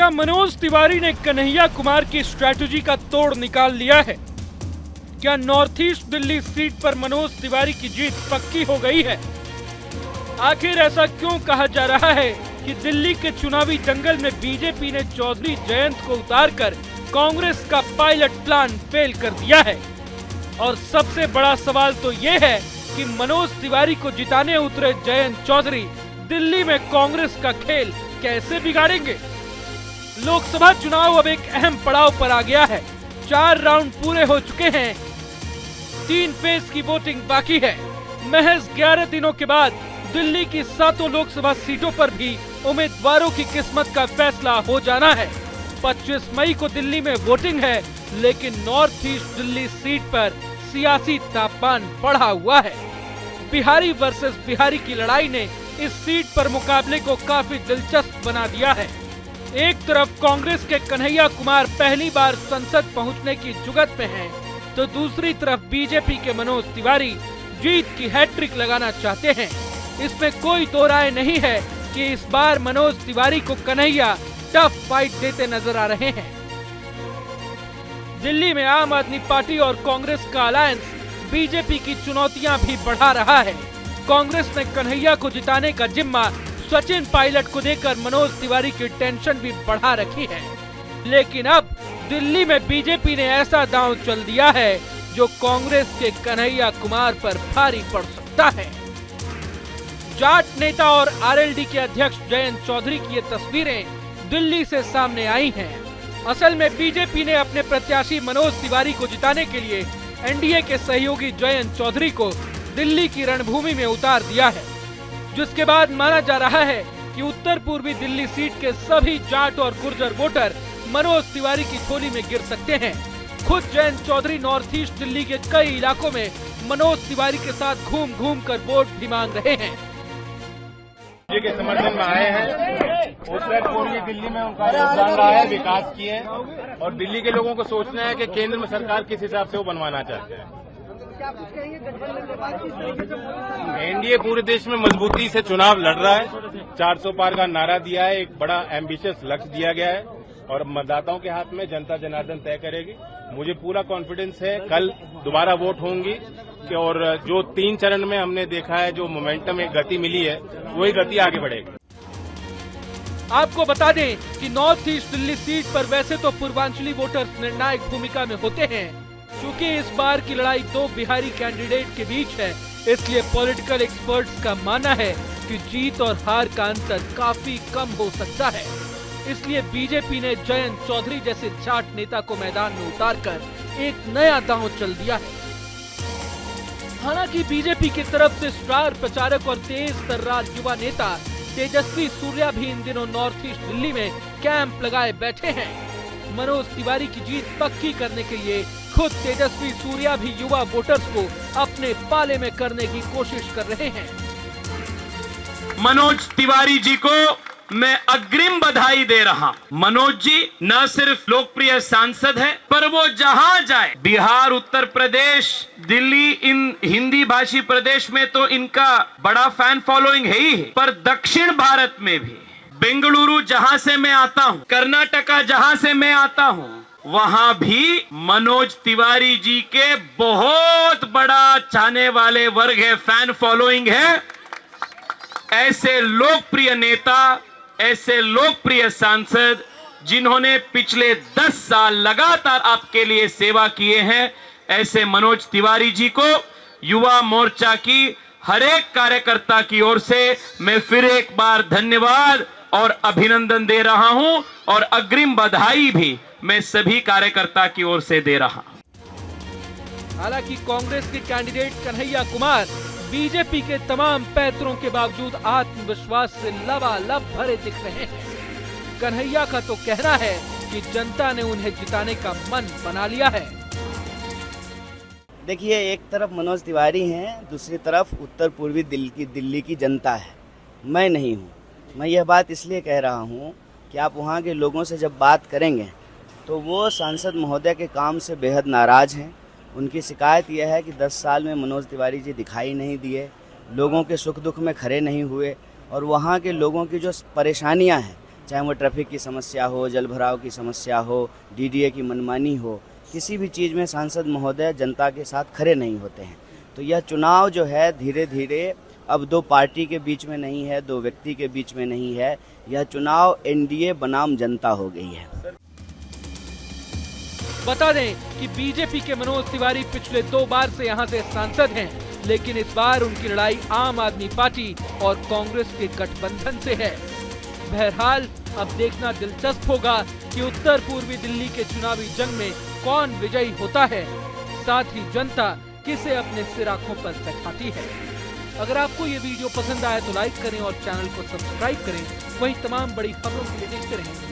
क्या मनोज तिवारी ने कन्हैया कुमार की स्ट्रैटेजी का तोड़ निकाल लिया है? क्या नॉर्थ ईस्ट दिल्ली सीट पर मनोज तिवारी की जीत पक्की हो गई है? आखिर ऐसा क्यों कहा जा रहा है कि दिल्ली के चुनावी दंगल में बीजेपी ने चौधरी जयंत को उतारकर कांग्रेस का पायलट प्लान फेल कर दिया है? और सबसे बड़ा सवाल तो ये है कि मनोज तिवारी को जिताने उतरे जयंत चौधरी दिल्ली में कांग्रेस का खेल कैसे बिगाड़ेंगे? लोकसभा चुनाव अब एक अहम पड़ाव पर आ गया है। 4 राउंड पूरे हो चुके हैं, 3 फेज की वोटिंग बाकी है। महज 11 दिनों के बाद दिल्ली की 7 लोकसभा सीटों पर भी उम्मीदवारों की किस्मत का फैसला हो जाना है। 25 मई को दिल्ली में वोटिंग है, लेकिन नॉर्थ ईस्ट दिल्ली सीट पर सियासी तापमान बढ़ा हुआ है। बिहारी वर्सेस बिहारी की लड़ाई ने इस सीट पर मुकाबले को काफी दिलचस्प बना दिया है। एक तरफ कांग्रेस के कन्हैया कुमार पहली बार संसद पहुंचने की जुगत में हैं, तो दूसरी तरफ बीजेपी के मनोज तिवारी जीत की हैट्रिक लगाना चाहते हैं। इसमें कोई दो राय नहीं है कि इस बार मनोज तिवारी को कन्हैया टफ फाइट देते नजर आ रहे हैं। दिल्ली में आम आदमी पार्टी और कांग्रेस का अलायंस बीजेपी की चुनौतियां भी बढ़ा रहा है। कांग्रेस ने कन्हैया को जिताने का जिम्मा सचिन पायलट को देकर मनोज तिवारी की टेंशन भी बढ़ा रखी है। लेकिन अब दिल्ली में बीजेपी ने ऐसा दांव चल दिया है जो कांग्रेस के कन्हैया कुमार पर भारी पड़ सकता है। जाट नेता और आरएलडी के अध्यक्ष जयंत चौधरी की ये तस्वीरें दिल्ली से सामने आई हैं। असल में बीजेपी ने अपने प्रत्याशी मनोज तिवारी को जिताने के लिए एनडीए के सहयोगी जयंत चौधरी को दिल्ली की रणभूमि में उतार दिया है, जिसके बाद माना जा रहा है कि उत्तर पूर्वी दिल्ली सीट के सभी जाट और गुर्जर वोटर मनोज तिवारी की झोली में गिर सकते हैं। खुद जयंत चौधरी नॉर्थ ईस्ट दिल्ली के कई इलाकों में मनोज तिवारी के साथ घूम घूम कर वोट भी मांग रहे हैं। के समर्थन में आए हैं। उत्तर पूर्वी दिल्ली में उनका योगदान रहा है, विकास किए, और दिल्ली के लोगों को सोचना है कि केंद्र में सरकार किस हिसाब से वो बनवाना चाहते हैं। एनडीए पूरे देश में मजबूती से चुनाव लड़ रहा है। 400 पार का नारा दिया है, एक बड़ा एम्बिशियस लक्ष्य दिया गया है, और मतदाताओं के हाथ में जनता जनार्दन तय करेगी। मुझे पूरा कॉन्फिडेंस है कल दोबारा वोट होंगी, और जो 3 चरण में हमने देखा है, जो मोमेंटम एक गति मिली है, वही गति आगे बढ़ेगी। आपको बता दें कि नॉर्थ ईस्ट दिल्ली सीट पर वैसे तो पूर्वांचली वोटर्स निर्णायक भूमिका में होते हैं। चूँकि इस बार की लड़ाई 2 बिहारी कैंडिडेट के बीच है, इसलिए पॉलिटिकल एक्सपर्ट्स का मानना है कि जीत और हार का अंतर काफी कम हो सकता है। इसलिए बीजेपी ने जयंत चौधरी जैसे जाट नेता को मैदान में उतारकर एक नया दांव चल दिया है। हालांकि बीजेपी की तरफ से स्टार प्रचारक और तेज तर्रार युवा नेता तेजस्वी सूर्या भी इन दिनों नॉर्थ ईस्ट दिल्ली में कैंप लगाए बैठे हैं। मनोज तिवारी की जीत पक्की करने के लिए खुद तेजस्वी सूर्या भी युवा वोटर्स को अपने पाले में करने की कोशिश कर रहे हैं। मनोज तिवारी जी को मैं अग्रिम बधाई दे रहा हूं। मनोज जी न सिर्फ लोकप्रिय सांसद है, पर वो जहां जाए, बिहार, उत्तर प्रदेश, दिल्ली, इन हिंदी भाषी प्रदेश में तो इनका बड़ा फैन फॉलोइंग है ही है, पर दक्षिण भारत में भी, बेंगलुरु जहां से मैं आता हूं, कर्नाटका जहां से मैं आता हूं, वहां भी मनोज तिवारी जी के बहुत बड़ा चाहने वाले वर्ग है, फैन फॉलोइंग है। ऐसे लोकप्रिय नेता, ऐसे लोकप्रिय सांसद जिन्होंने पिछले 10 साल लगातार आपके लिए सेवा किए हैं, ऐसे मनोज तिवारी जी को युवा मोर्चा की हर एक कार्यकर्ता की ओर से मैं फिर एक बार धन्यवाद और अभिनंदन दे रहा हूं, और अग्रिम बधाई भी मैं सभी कार्यकर्ता की ओर से दे रहा हूं। हालांकि कांग्रेस के कैंडिडेट कन्हैया कुमार बीजेपी के तमाम पैतरों के बावजूद आत्मविश्वास से लबालब भरे दिख रहे हैं। कन्हैया का तो कहना है कि जनता ने उन्हें जिताने का मन बना लिया है। देखिए, एक तरफ मनोज तिवारी हैं, दूसरी तरफ उत्तर पूर्वी दिल्ली की जनता है। मैं नहीं हूँ। मैं यह बात इसलिए कह रहा हूँ कि आप वहाँ के लोगों से जब बात करेंगे तो वो सांसद महोदय के काम से बेहद नाराज़ हैं। उनकी शिकायत यह है कि 10 साल में मनोज तिवारी जी दिखाई नहीं दिए, लोगों के सुख दुख में खड़े नहीं हुए, और वहाँ के लोगों की जो परेशानियाँ हैं, चाहे वो ट्रैफिक की समस्या हो, जल भराव की समस्या हो, डीडीए की मनमानी हो, किसी भी चीज़ में सांसद महोदय जनता के साथ खड़े नहीं होते हैं। तो यह चुनाव जो है धीरे धीरे अब 2 पार्टी के बीच में नहीं है, 2 व्यक्ति के बीच में नहीं है, यह चुनाव एनडीए बनाम जनता हो गई है। बता दें कि बीजेपी के मनोज तिवारी पिछले 2 बार से यहां से सांसद हैं, लेकिन इस बार उनकी लड़ाई आम आदमी पार्टी और कांग्रेस के गठबंधन से है। बहरहाल अब देखना दिलचस्प होगा कि उत्तर पूर्वी दिल्ली के चुनावी जंग में कौन विजयी होता है, साथ ही जनता किसे अपने सिर आंखों पर बैठाती है। अगर आपको ये वीडियो पसंद आए तो लाइक करें और चैनल को सब्सक्राइब करें। वहीं तमाम बड़ी खबरों के लिए देखते रहें